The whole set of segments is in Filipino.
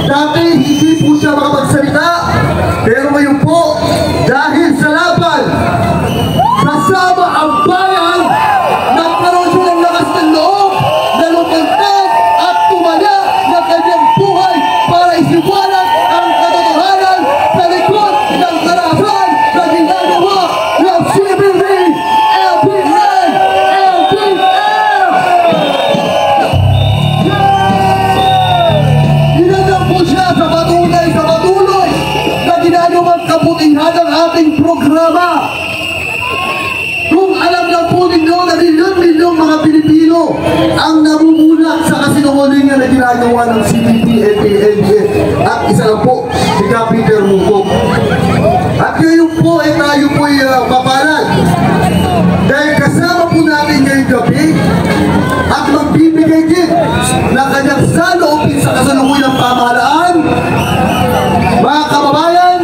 Dati hindi po siya makapagsalita, pero ngayon po, dahil sa laban, kasama ang bayan, nagkaroon siya ng lakas ng loob, na lumantad at tumaya ng kanyang buhay para isiwalat ang katotohanan sa likod ng karahasan na ginagawa ng CBB, LBN, LBF! Ginagawa po siya sa patuloy na ginagawang kabutihan ng ating programa. Kung alam lang po ninyo na milyon-milyong mga Pilipino ang namumulat sa kasinungalingan na ginagawa ng CBB, LBF, at isa lang po, si Peter Mungkok. At ngayon po ay tayo po ay papalag. Dahil kasama po natin ngayong gabi at magbibigay din na kanyang saloobin sa kasalukuyang pamahalaan. Mga kababayan,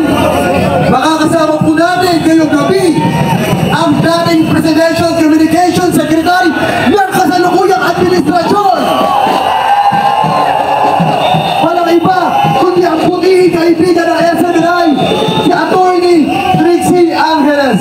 makakasama po natin ngayong gabi ang dating Presidential Communications Secretary ng kasalukuyang administrasyon. Walang iba kundi ang puting kaibigan ng SMNI, si Attorney Trixie Angeles.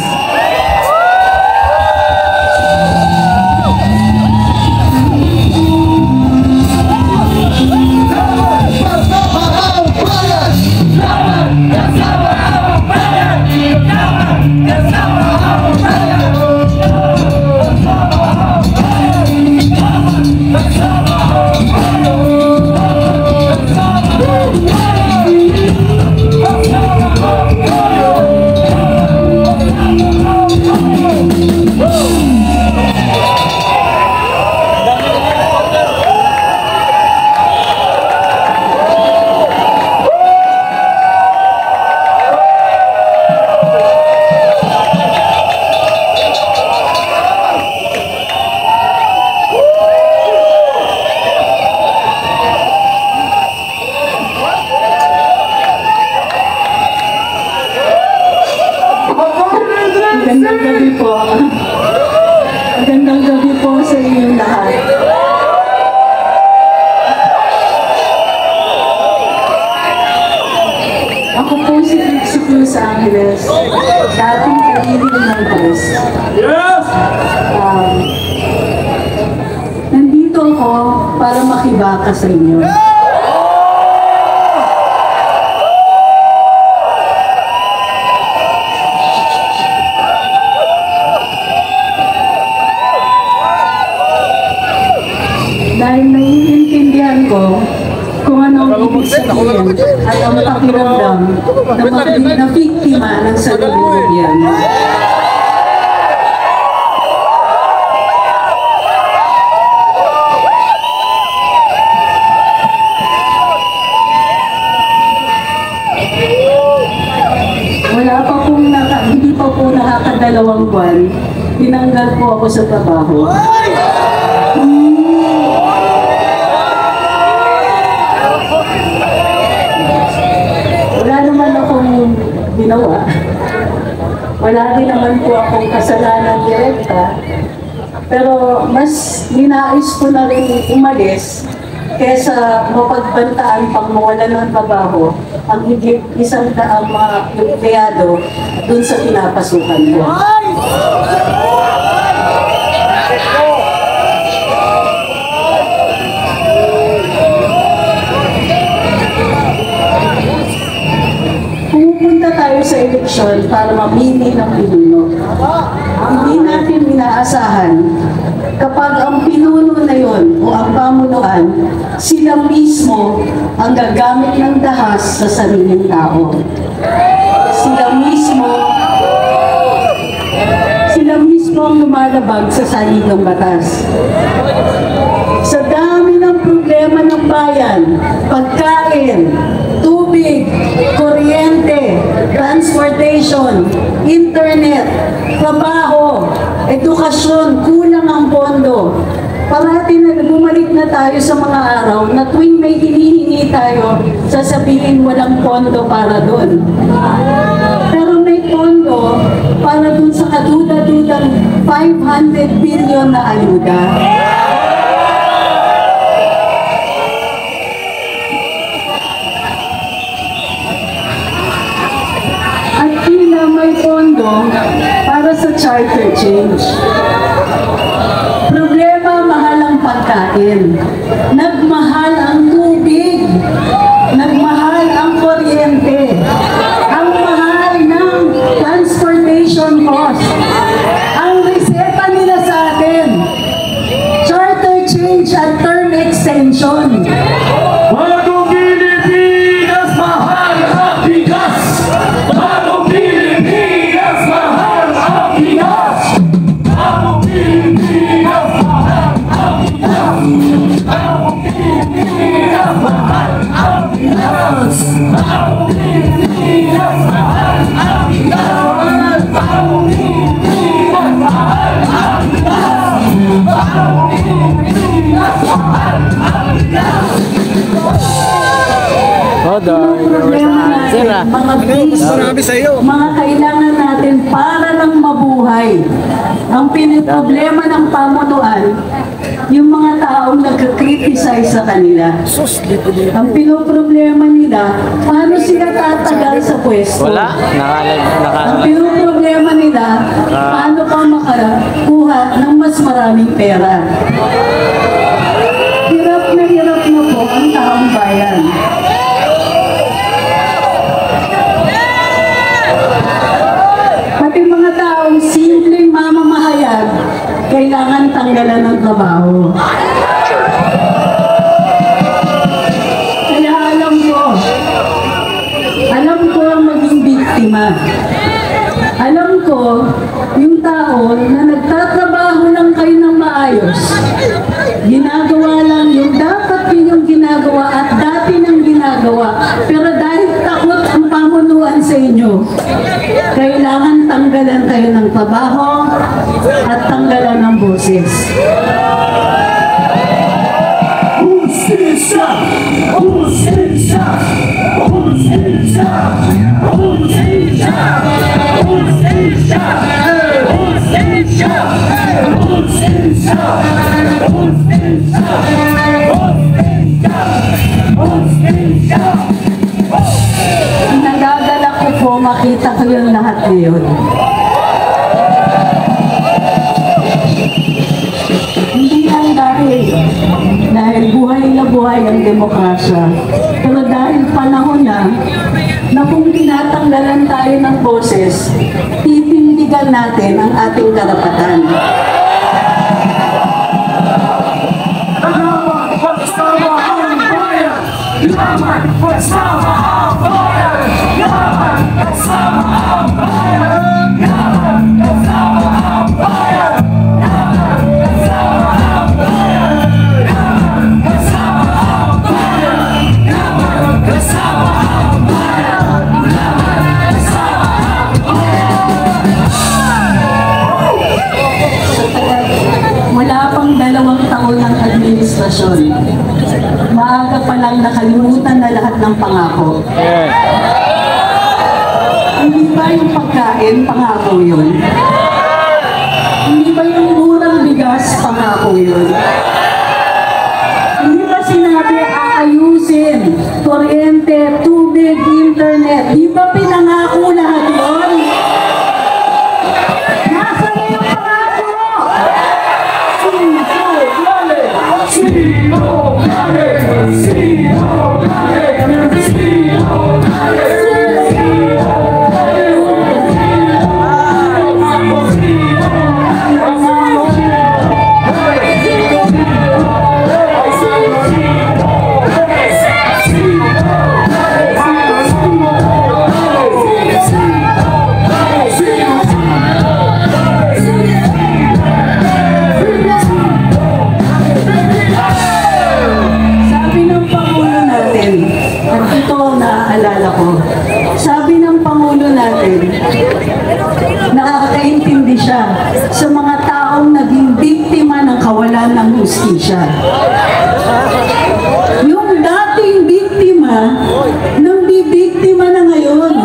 Magandang gabi po. Magandang gabi po sa inyong lahat. Ako po si Trixie Cruz Angeles, dating kaibigan ng Cruz. Yes! Nandito ako para makibaka sa inyo. Dahil naiintindihan ko kung ano ang ibig sabihin at ang pakiramdam na biktima ng sariling gobyerno. Hindi pa po nakakadalawang buwan, tinanggal po ako sa trabaho. Wala naman akong ginawa. Wala din naman po akong kasalanan direkta. Pero mas ninais ko na rin umalis kesa mapagbantaan pag mawala ng trabaho ang higit 100 mga empleyado dun sa pinapasukan ko. Pupunta tayo sa eleksyon para mamili ng pinuno. Hindi natin inaasahan kapag ang pinuno na yon o ang pamunuan, sila mismo ang gagamit ng dahas sa sariling tao. Sila mismo ang lumalabag sa saligang batas. Sa dami ng problema ng bayan, pagkain, tubig, kuryente, transportation, internet, trabaho, edukasyon, kulang ang pondo. Parati na bumalik na tayo sa mga araw na tuwing may hinihingi tayo, sasabihin walang pondo para doon. Pero may pondo para doon sa kaduda-dudang 500 billion na ayuda. At tila may pondo para sa charter change. Problema, mahal ang pagkain. Nagmahal ang tubig. Nagmahal ang kuryente. Ang mahal ng transportation cost. Ang reseta nila sa atin, charter change at term extension. Bagong Pilipinas, mahal ang bigas! Bagong Pilipinas, mahal ang bigas! Bagong Pilipinas, mahal ang bigas! Bagong Pilipinas, mahal ang bigas! Bagong Pilipinas, mahal ang bigas! Bagong Pilipinas, mahal ang bigas! Bagong Pilipinas, mahal ang bigas! Problema natin, mga basic, mga kailangan natin para lang mabuhay. Ang piniproblema ng pamunuan, yung mga taong nagkakriticize sa kanila. Ang pinoproblema nila, paano sila tatagal sa pwesto? Wala. Ang pinoproblema nila, paano pa makakuha ng mas maraming pera? Hirap na po ang taong bayan. Pati mga taong simpleng mamamahayag, kailangan tanggalan ng trabaho. Kaya alam ko ang maging biktima. Alam ko, yung tao na nagtatrabaho lang kayo ng maayos, ginagawa lang yung dapat yung ginagawa at dati nang ginagawa, pero dahil takot ang pamunuan sa inyo, kailangan tanggalan kayo ng trabaho at tanggalan ng boses. Justisya! Justisya! Justisya! Justisya! Justisya! Justisya! Justisya! Justisya! Justisya! Nagagalak ko po makita ko yung lahat ngayon. Hindi lang dahil buhay na buhay ang demokrasya. Pero dahil panahon na kung tinatanggalan tayo ng boses, titindigan natin ang ating karapatan. Laban bersama ang bayan! Laban bersama ang bayan! Laban bersama ang bayan! Laban bersama ang bayan! Laban bersama ang bayan! Laban bersama ang bayan! Laban bersama ang bayan! Laban bersama ang bayan! Wala pang 2 taon ng administrasyon. Maaga pa lang nakalimutan na lahat ng pangako. Hindi ba yung pagkain, pangako yun? Hindi ba yung murang bigas, pangako yun? Hindi ba sinabi aayusin, kuryente, tubig, internet? Di ba pinangako lahat yun? Nasaan na yung pangako? naaalala ko. Sabi ng Pangulo natin, nakakaintindi siya sa mga taong naging biktima ng kawalan ng hustisya. Yung dating biktima, nang bibiktima na ngayon.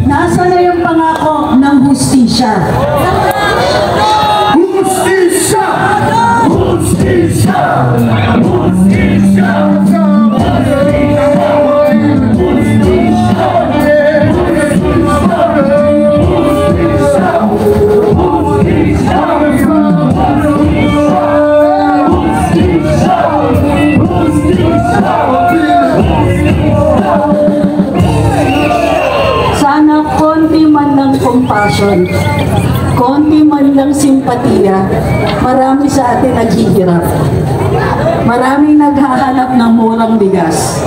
Nasa na yung pangako ng hustisya? Justicia! Justicia! Justicia! Sana konti man ng compassion, konti man ng simpatiya. Marami sa atin naghihirap. Maraming naghahanap ng murang bigas.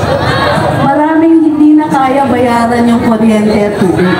Maraming hindi na kaya bayaran yung kuryente at tubig.